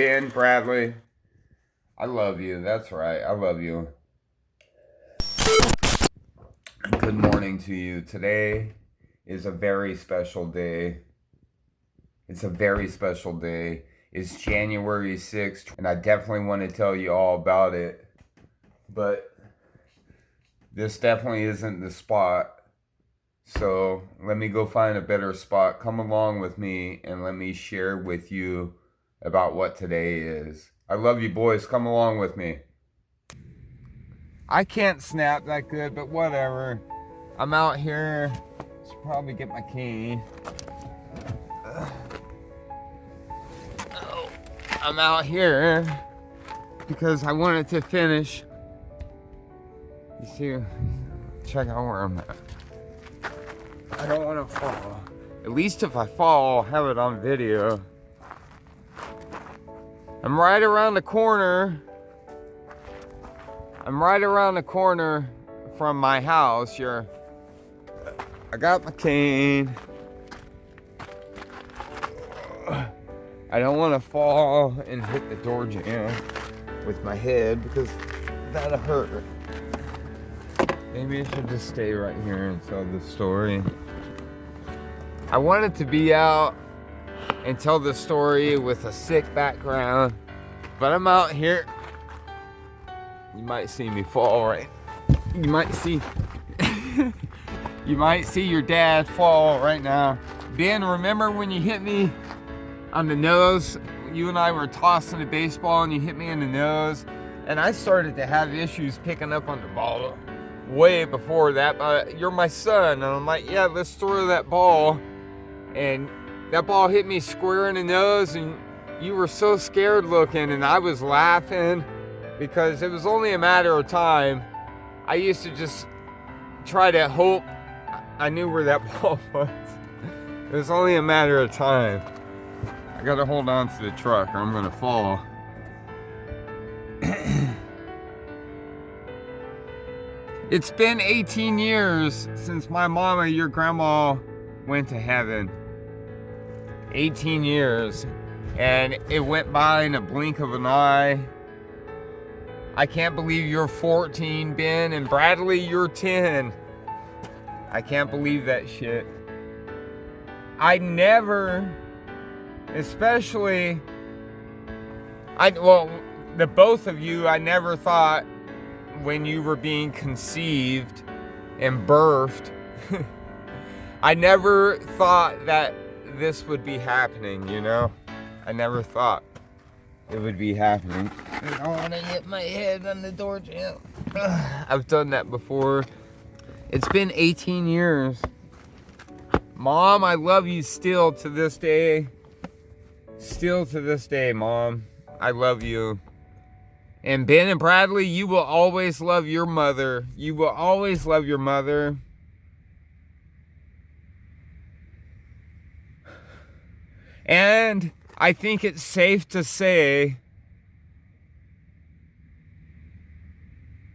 Ben Bradley, I love you. That's right. I love you. Good morning to you. Today is a very special day. It's a very special day. It's January 6th, and I definitely want to tell you all about it. But this definitely isn't the spot. So let me go find a better spot. Come along with me and let me share with you about what today is. I love you, boys. Come along with me. I can't snap that good, but whatever. I'm out here. Should probably get my cane. I'm out here because I wanted to finish. You see, check out where I'm at. I don't want to fall. At least if I fall, I'll have it on video. I'm right around the corner. I'm right around the corner from my house. I got my cane. I don't want to fall and hit the door jamb with my head because that'll hurt. Maybe I should just stay right here and tell the story. I wanted to be out and tell the story with a sick background, but I'm out here. You might see me fall, right? You might see you might see your dad fall right now. Ben, remember when you hit me on the nose? You and I were tossing a baseball and you hit me in the nose, and I started to have issues picking up on the ball way before that. But you're my son, and I'm like, yeah, let's throw that ball. And that ball hit me square in the nose, and you were so scared looking, and I was laughing because it was only a matter of time. I used to just try to hope I knew where that ball was. It was only a matter of time. I gotta hold on to the truck or I'm gonna fall. It's been 18 years since my mama, your grandma, went to heaven. 18 years. And it went by in a blink of an eye. I can't believe you're 14, Ben, and Bradley, you're 10. I can't believe that shit. I never, especially, the both of you, I never thought when you were being conceived and birthed, I never thought that this would be happening, you know? I never thought it would be happening. I don't want to hit my head on the door jamb. I've done that before. It's been 18 years. Mom, I love you still to this day. Still to this day, Mom. I love you. And Ben and Bradley, you will always love your mother. You will always love your mother. And I think it's safe to say,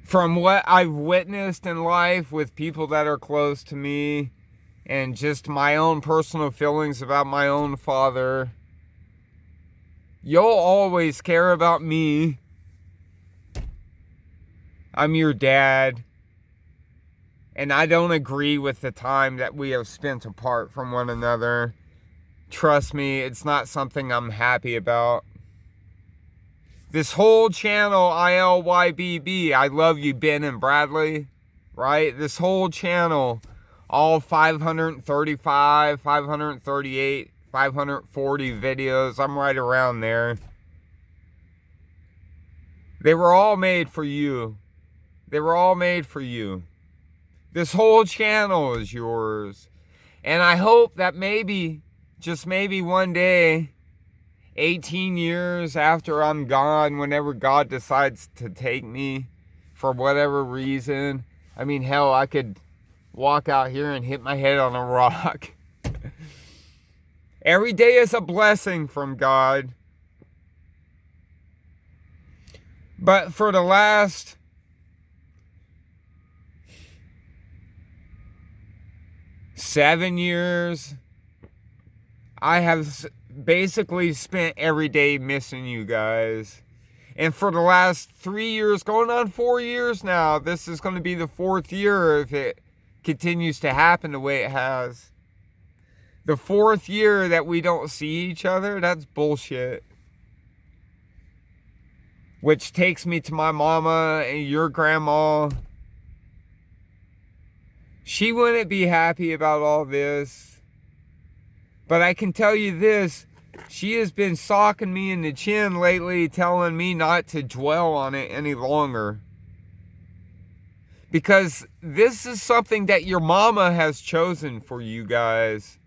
from what I've witnessed in life with people that are close to me and just my own personal feelings about my own father, you'll always care about me. I'm your dad. And I don't agree with the time that we have spent apart from one another. Trust me, it's not something I'm happy about. This whole channel, ilyBb, I love you, Ben and Bradley, right? This whole channel, all 535, 538, 540 videos, I'm right around there. They were all made for you. They were all made for you. This whole channel is yours. And I hope that maybe, just maybe one day, 18 years after I'm gone, whenever God decides to take me for whatever reason. I mean, hell, I could walk out here and hit my head on a rock. Every day is a blessing from God. But for the last 7 years, I have basically spent every day missing you guys. And for the last 3 years, going on 4 years now, this is going to be the 4th year if it continues to happen the way it has. The 4th year that we don't see each other, that's bullshit. Which takes me to my mama and your grandma. She wouldn't be happy about all this. But I can tell you this, she has been socking me in the chin lately, telling me not to dwell on it any longer. Because this is something that your mama has chosen for you guys.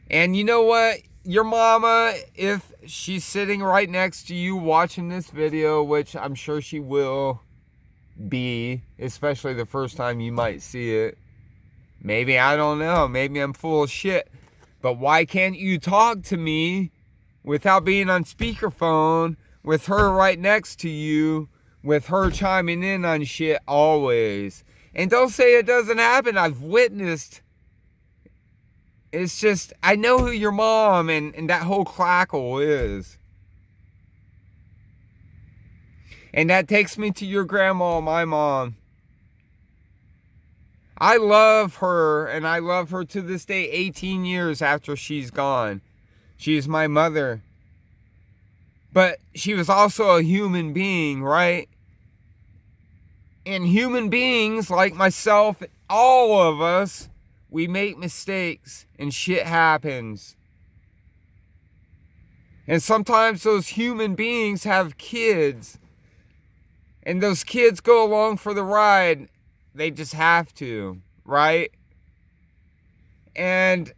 And you know what? Your mama, if she's sitting right next to you watching this video, which I'm sure she will be, especially the first time you might see it. Maybe, I don't know, maybe I'm full of shit. But why can't you talk to me without being on speakerphone, with her right next to you, with her chiming in on shit always? And don't say it doesn't happen. I've witnessed. It's just, I know who your mom and that whole clackle is. And that takes me to your grandma, my mom. I love her, and I love her to this day, 18 years after she's gone. She's my mother. But she was also a human being, right? And human beings like myself, all of us, we make mistakes and shit happens. And sometimes those human beings have kids. And those kids go along for the ride. They just have to, right? And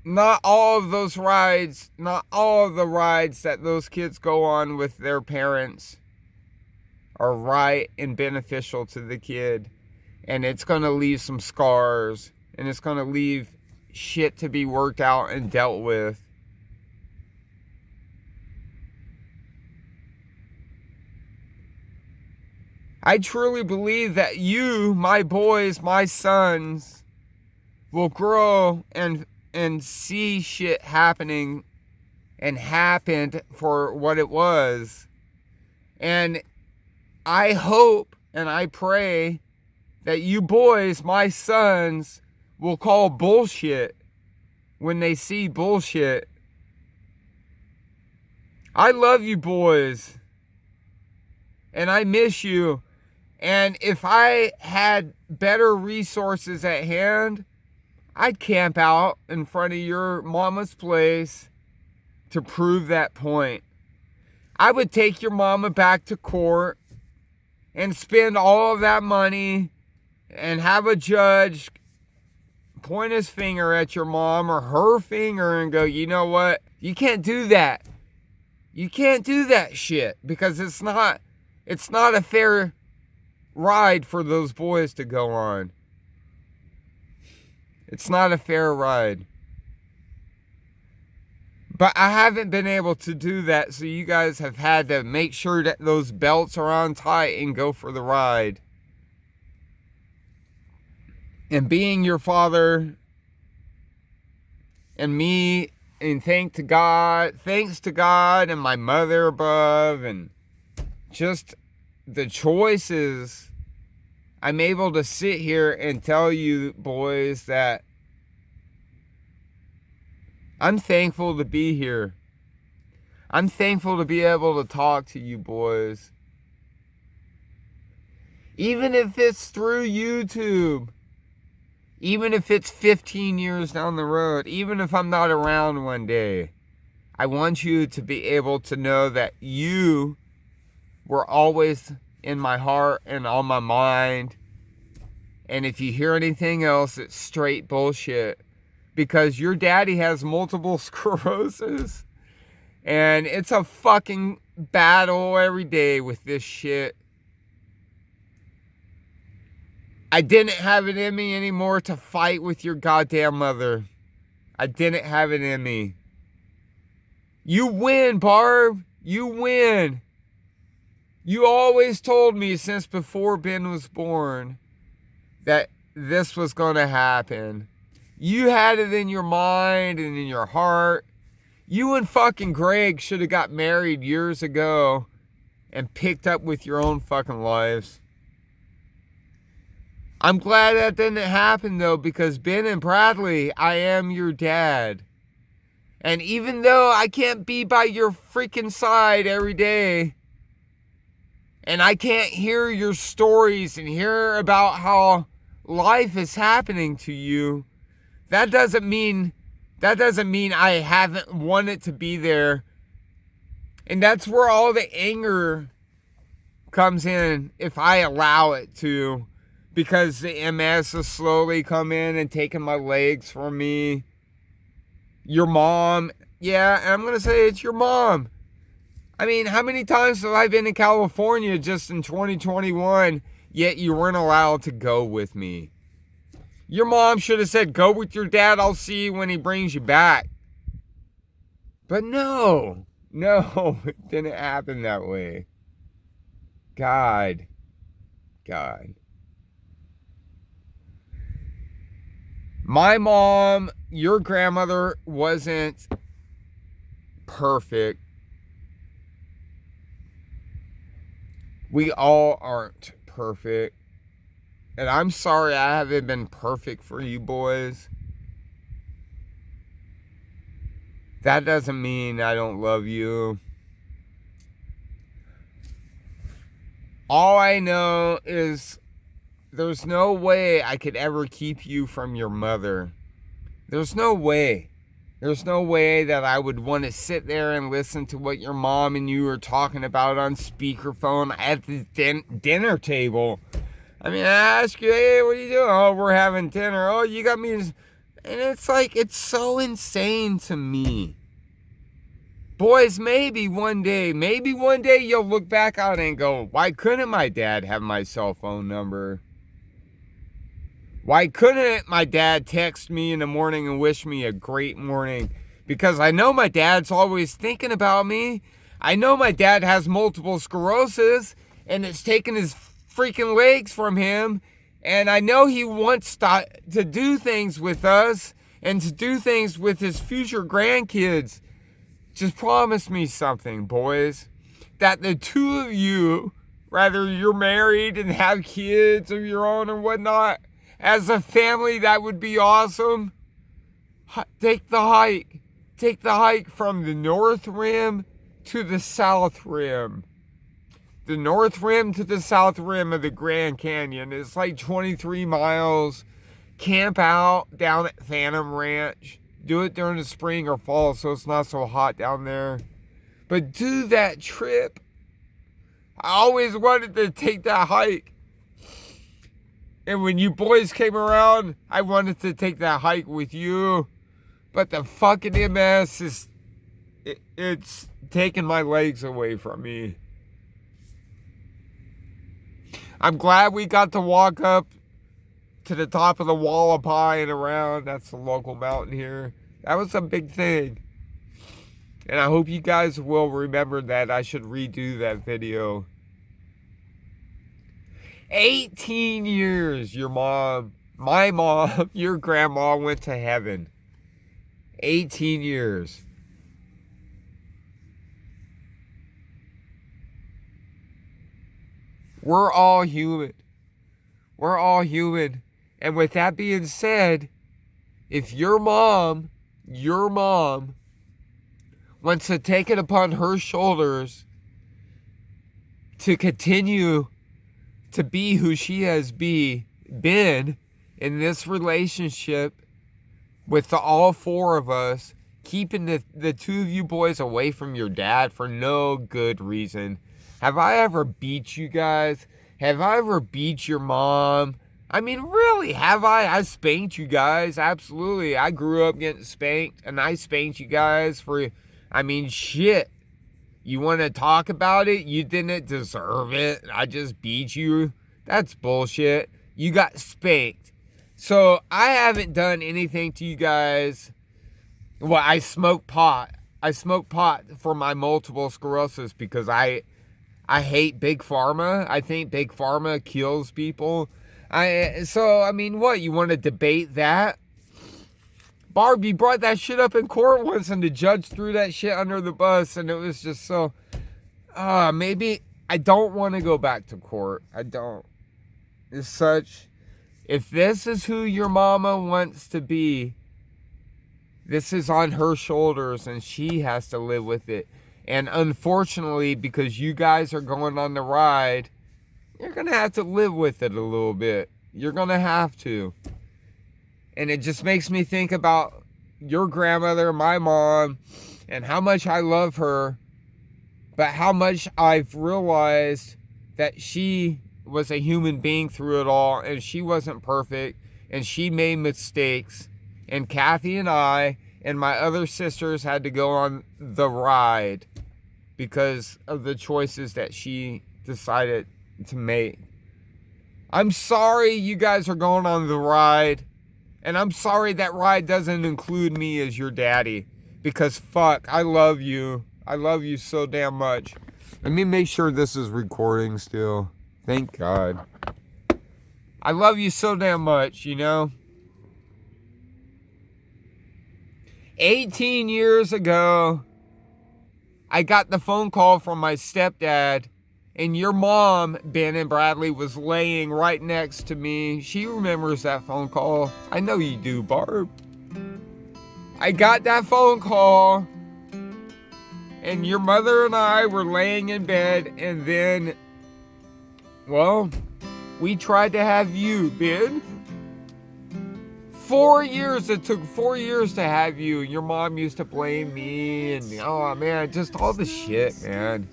not all of those rides, not all of the rides that those kids go on with their parents are right and beneficial to the kid. And it's going to leave some scars. And it's going to leave shit to be worked out and dealt with. I truly believe that you, my boys, my sons, will grow and see shit happening and happened for what it was. And I hope and I pray that you boys, my sons, will call bullshit when they see bullshit. I love you boys. And I miss you. And if I had better resources at hand, I'd camp out in front of your mama's place to prove that point. I would take your mama back to court and spend all of that money and have a judge point his finger at your mom or her finger and go, you know what? You can't do that. You can't do that shit because it's not a fair ride for those boys to go on. It's not a fair ride. But I haven't been able to do that, so you guys have had to make sure that those belts are on tight and go for the ride. And being your father and me, and thanks to God and my mother above, and just the choices, I'm able to sit here and tell you boys that I'm thankful to be here. I'm thankful to be able to talk to you boys. Even if it's through YouTube. Even if it's 15 years down the road. Even if I'm not around one day. I want you to be able to know that you were always in my heart and on my mind. And if you hear anything else, it's straight bullshit. Because your daddy has multiple sclerosis. And it's a fucking battle every day with this shit. I didn't have it in me anymore to fight with your goddamn mother. I didn't have it in me. You win, Barb. You win. You always told me since before Ben was born that this was going to happen. You had it in your mind and in your heart. You and fucking Greg should have got married years ago and picked up with your own fucking lives. I'm glad that didn't happen, though, because Ben and Bradley, I am your dad. And even though I can't be by your freaking side every day, and I can't hear your stories and hear about how life is happening to you, that doesn't mean I haven't wanted to be there. And that's where all the anger comes in, if I allow it to, because the MS has slowly come in and taken my legs from me. Your mom, yeah, I'm going to say it's your mom. I mean, how many times have I been in California just in 2021, yet you weren't allowed to go with me? Your mom should have said, go with your dad, I'll see you when he brings you back. But no, it didn't happen that way. God. My mom, your grandmother, wasn't perfect. We all aren't perfect. And I'm sorry I haven't been perfect for you boys. That doesn't mean I don't love you. All I know is there's no way I could ever keep you from your mother. There's no way. There's no way that I would want to sit there and listen to what your mom and you are talking about on speakerphone at the dinner table. I mean, I ask you, hey, what are you doing? Oh, we're having dinner. Oh, you got me. And it's like, it's so insane to me. Boys, maybe one day you'll look back on it and go, why couldn't my dad have my cell phone number? Why couldn't my dad text me in the morning and wish me a great morning? Because I know my dad's always thinking about me. I know my dad has multiple sclerosis and it's taken his freaking legs from him. And I know he wants to do things with us and to do things with his future grandkids. Just promise me something, boys. That the two of you, whether you're married and have kids of your own or whatnot, as a family, that would be awesome. Take the hike. Take the hike from the North Rim to the South Rim. The North Rim to the South Rim of the Grand Canyon. It's like 23 miles. Camp out down at Phantom Ranch. Do it during the spring or fall so it's not so hot down there. But do that trip. I always wanted to take that hike. And when you boys came around, I wanted to take that hike with you. But the fucking MS is... It's taking my legs away from me. I'm glad we got to walk up to the top of the Wallapai and around. That's the local mountain here. That was a big thing. And I hope you guys will remember that. I should redo that video. 18 years my mom, your grandma went to heaven. 18 years. We're all human. We're all human. And with that being said, if your mom wants to take it upon her shoulders to continue to be who she has been in this relationship with all four of us, keeping the two of you boys away from your dad for no good reason. Have I ever beat you guys? Have I ever beat your mom? I mean, really, have I? I spanked you guys, absolutely. I grew up getting spanked, and I spanked you guys for, I mean, shit. You want to talk about it? You didn't deserve it. I just beat you. That's bullshit. You got spanked. So, I haven't done anything to you guys. Well, I smoke pot. I smoke pot for my multiple sclerosis because I hate Big Pharma. I think Big Pharma kills people. So, I mean, what? You want to debate that? Barbie brought that shit up in court once, and the judge threw that shit under the bus, and it was just so... maybe I don't want to go back to court. I don't. It's such... If this is who your mama wants to be, this is on her shoulders, and she has to live with it. And unfortunately, because you guys are going on the ride, you're going to have to live with it a little bit. You're going to have to. And it just makes me think about your grandmother, my mom, and how much I love her, but how much I've realized that she was a human being through it all, and she wasn't perfect, and she made mistakes. And Kathy and I and my other sisters had to go on the ride because of the choices that she decided to make. I'm sorry you guys are going on the ride. And I'm sorry that ride doesn't include me as your daddy. Because fuck, I love you. I love you so damn much. Let me make sure this is recording still. Thank God. I love you so damn much, you know? 18 years ago, I got the phone call from my stepdad, and your mom, Ben and Bradley, was laying right next to me. She remembers that phone call. I know you do, Barb. I got that phone call, and your mother and I were laying in bed, and then, well, we tried to have you, Ben. 4 years, it took 4 years to have you. Your mom used to blame me, and oh man, just all the shit, man.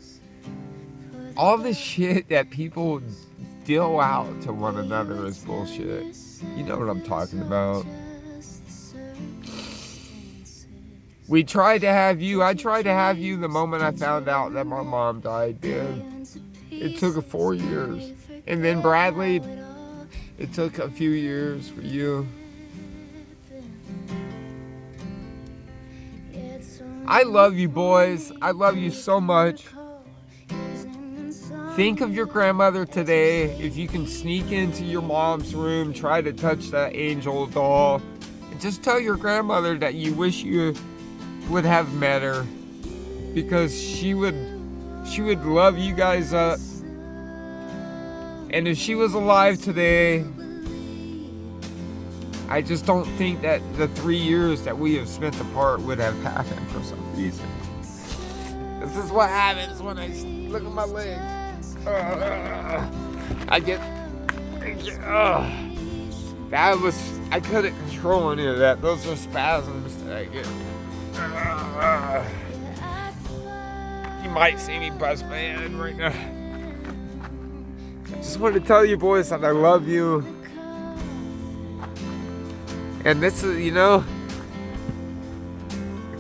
All the shit that people deal out to one another is bullshit. You know what I'm talking about. We tried to have you. I tried to have you the moment I found out that my mom died, Ben. It took 4 years. And then Bradley, it took a few years for you. I love you, boys. I love you so much. Think of your grandmother today. If you can sneak into your mom's room, try to touch that angel doll. And just tell your grandmother that you wish you would have met her. Because she would love you guys up. And if she was alive today, I just don't think that the 3 years that we have spent apart would have happened for some reason. This is what happens when I look at my legs. I couldn't control any of that. Those are spasms that I get. You might see me bust my hand right now. I just want to tell you boys that I love you. And this is, you know,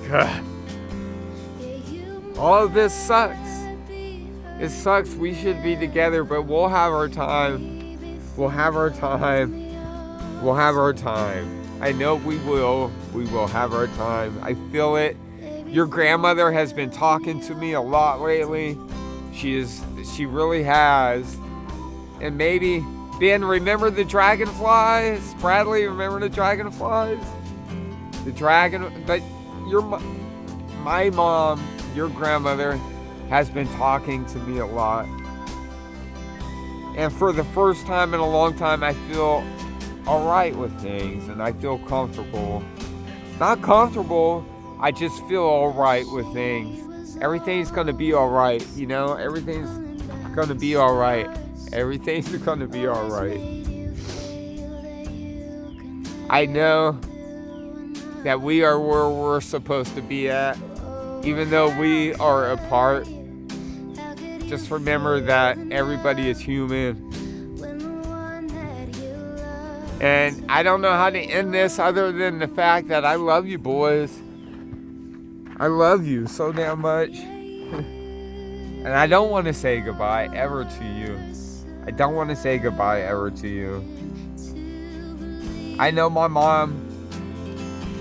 God, all of this sucks. It sucks. We should be together, but we'll have our time. We'll have our time. We'll have our time. I know we will. We will have our time. I feel it. Your grandmother has been talking to me a lot lately. She really has. And maybe, Ben, remember the dragonflies? Bradley, remember the dragonflies? But my mom, your grandmother, has been talking to me a lot. And for the first time in a long time, I feel alright with things, and I feel comfortable. Not comfortable, I just feel alright with things. Everything's gonna be alright, you know? Everything's gonna be alright. Everything's gonna be alright. I know that we are where we're supposed to be at, even though we are apart. Just remember that everybody is human. And I don't know how to end this other than the fact that I love you, boys. I love you so damn much. And I don't want to say goodbye ever to you. I don't want to say goodbye ever to you. I know my mom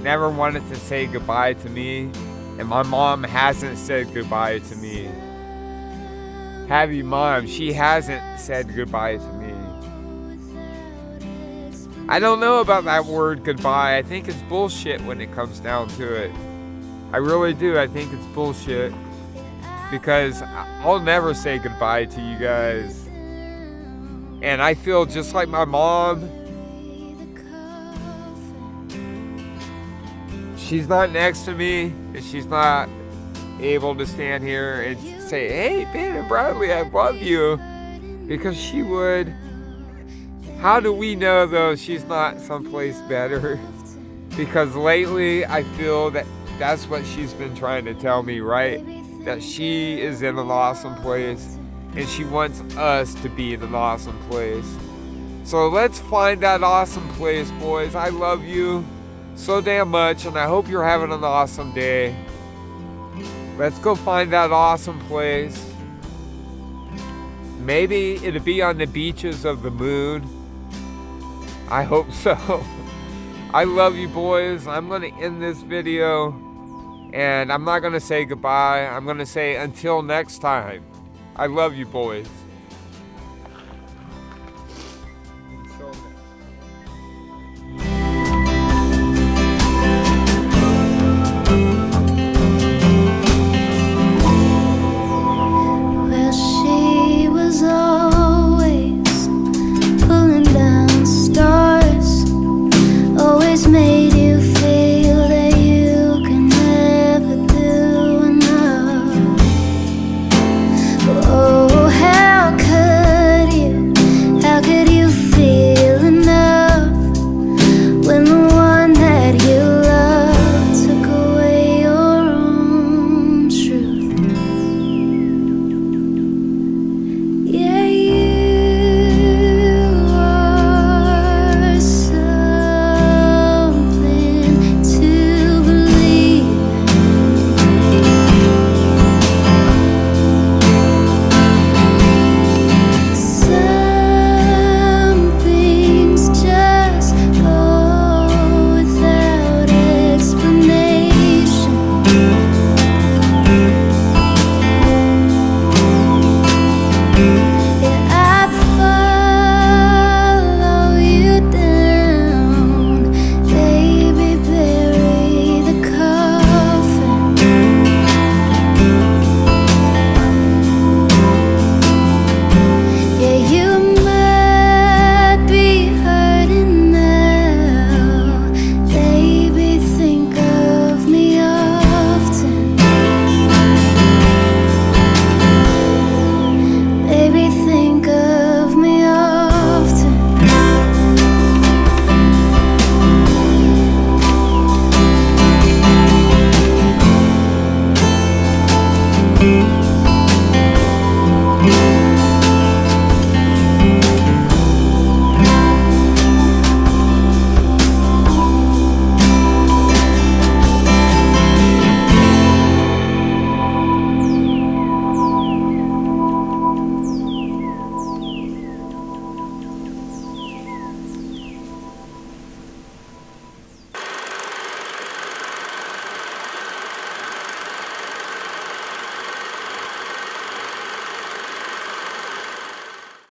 never wanted to say goodbye to me, and my mom hasn't said goodbye to me. Have you, Mom? She hasn't said goodbye to me. I don't know about that word goodbye. I think it's bullshit when it comes down to it. I really do. I think it's bullshit. Because I'll never say goodbye to you guys. And I feel just like my mom. She's not next to me, and she's not able to stand here and say, hey, Ben and Bradley, I love you. Because she would. How do we know, though, she's not someplace better? Because lately, I feel that that's what she's been trying to tell me, right? That she is in an awesome place, and she wants us to be in an awesome place. So let's find that awesome place, boys. I love you so damn much, and I hope you're having an awesome day. Let's go find that awesome place. Maybe it'll be on the beaches of the moon. I hope so. I love you, boys. I'm going to end this video, and I'm not going to say goodbye. I'm going to say until next time. I love you, boys.